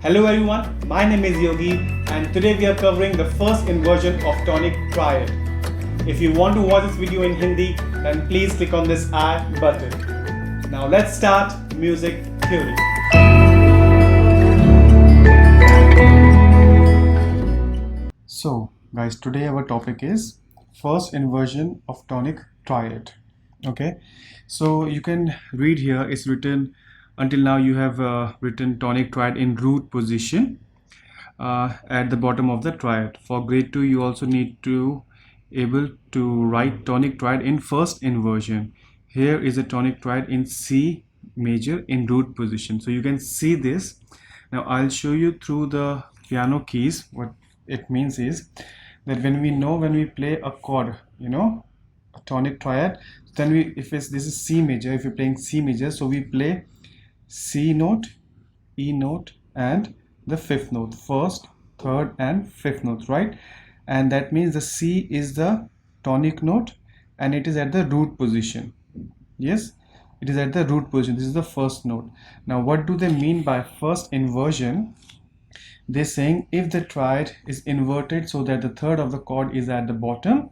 Hello everyone, my name is Yogi and today we are covering the first inversion of Tonic Triad. If you want to watch this video in Hindi, then please click on this I button. Now let's start music theory. So guys, today our topic is first inversion of Tonic Triad. Okay, so you can read here, it's written until now you have written Tonic Triad in root position at the bottom of the triad. For grade 2 you also need to able to write Tonic Triad in first inversion. Here is a Tonic Triad in C major in root position, so you can see this. Now I'll show you through the piano keys. What it means is that when we play a chord, a Tonic Triad, then this is C major, if you're playing C major, so we play C note, E note and the fifth note, first, third and fifth note, right? And that means the C is the tonic note and it is at the root position. Yes, it is at the root position. This is the first note. Now what do they mean by first inversion? They're saying if the triad is inverted so that the third of the chord is at the bottom,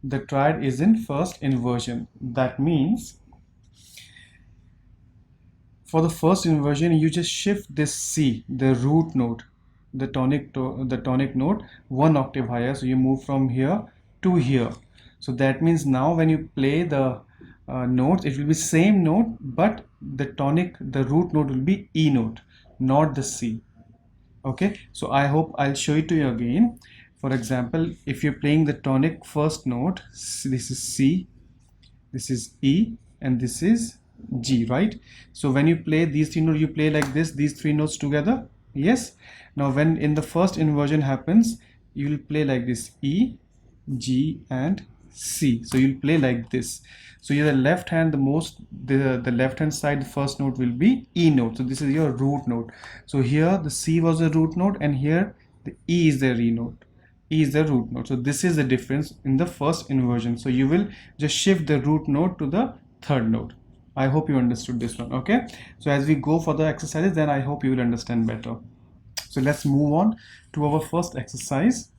the triad is in first inversion. That means for the first inversion you just shift this C, the root note, the tonic note, one octave higher. So you move from here to here. So that means now when you play the notes, it will be same note, but the root note will be E note, not the C. Okay, so I hope I'll show it to you again. For example, if you're playing the tonic first note, this is C, this is E and this is G, right? So when you play these three notes, you play like this, these three notes together. Yes. Now when in the first inversion happens, you will play like this, E, G and C. So you'll play like this. So your left hand, the left hand side, the first note will be E note. So this is your root note. So here the C was the root note and here the E is the re note. E is the root note. So this is the difference in the first inversion. So you will just shift the root note to the third note. I hope you understood this one. Okay, so as we go for the exercises, then I hope you will understand better. So let's move on to our first exercise.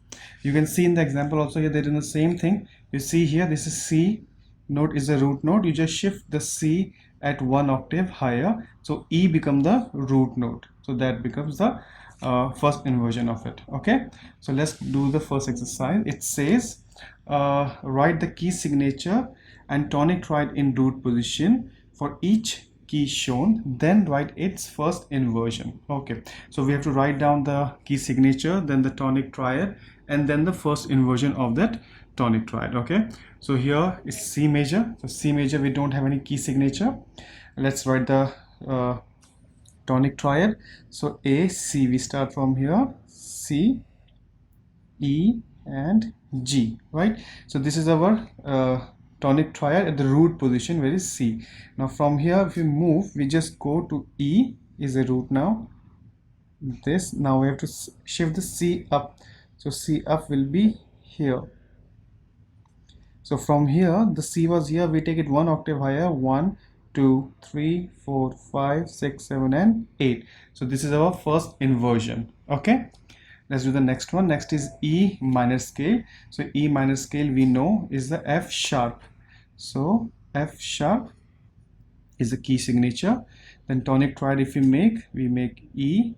You can see in the example also here they're doing the same thing. You see here, this is C note is the root note. You just shift the C at one octave higher, so E become the root note. So that becomes the first inversion of it. Okay, so let's do the first exercise. It says write the key signature and tonic triad in root position for each key shown, then write its first inversion. Okay, so we have to write down the key signature, then the tonic triad, and then the first inversion of that tonic triad. Okay, so here is C major. So C major, we don't have any key signature. Let's write the tonic triad. So A, C, we start from here, C, E and G, right? So this is our tonic triad at the root position, where is C. Now from here if we move, we just go to E is the root. Now this, now we have to shift the C up, so C up will be here. So from here, the C was here, we take it one octave higher, 1 2 3 4 5 6 7 and 8. So this is our first inversion. Okay, let's do the next one. Next is E minor scale. So E minor scale we know is the F sharp. So F sharp is the key signature. Then tonic triad, if we make E,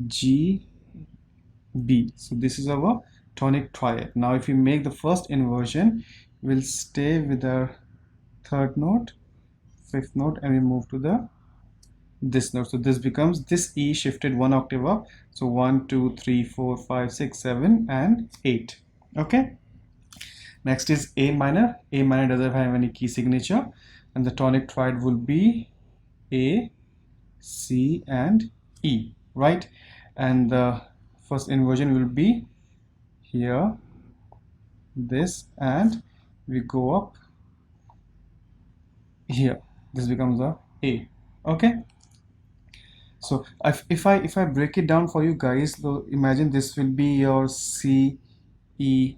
G, B. So this is our tonic triad. Now if we make the first inversion, we'll stay with our third note, fifth note, and we move to this note. So this becomes this E shifted one octave up. So 1 2 3 4 5 6 7 and 8. Okay, next is A minor. A minor doesn't have any key signature, and the tonic triad will be A, C and E, right? And the first inversion will be here, this, and we go up here, this becomes a A. Okay, so if I break it down for you guys, so imagine this will be your C, E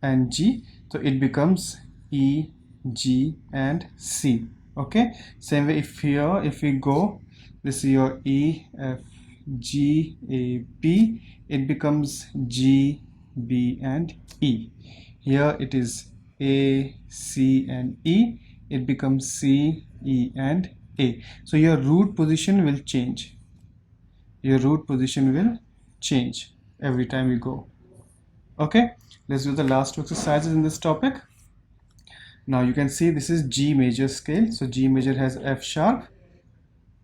and G, so it becomes E, G and C. Okay, same way if we go This is your E, F, G, A, B. It becomes G, B, and E. Here it is A, C, and E. It becomes C, E, and A. So your root position will change. Your root position will change every time you go. Okay, let's do the last two exercises in this topic. Now you can see this is G major scale. So G major has F sharp.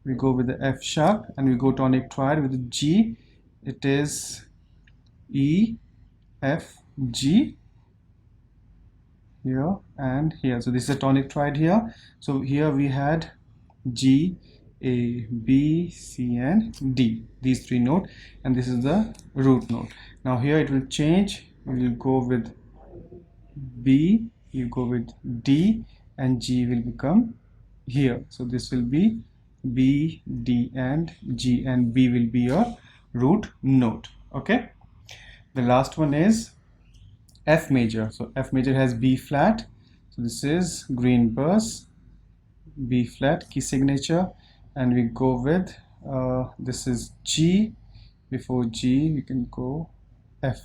We go with the F sharp and we go tonic triad with the G. It is E, F, G here and here. So this is a tonic triad here. So here we had G, A, B, C, and D, these three notes, and this is the root note. Now here it will change. We will go with B, you go with D, and G will become here. So this will be B, D, and G, and B will be your root note. Okay, the last one is F major. So F major has B flat. So this is green bass, B flat key signature, and we go with this is G. Before G we can go F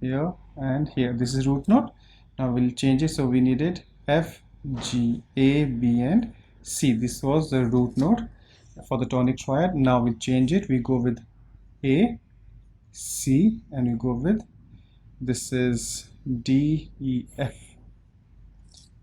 here and here. This is root note. Now we'll change it. So we needed F, G, A, B, and C. This was the root note for the tonic triad. Now we'll change it. We go with A, C, and we go with this is D, E, F,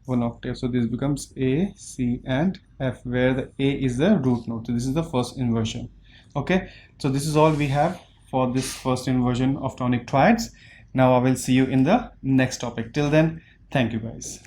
one octave. So this becomes A, C, and F, where the A is the root note. So this is the first inversion. Okay, so this is all we have for this first inversion of tonic triads. Now I will see you in the next topic. Till then, thank you guys.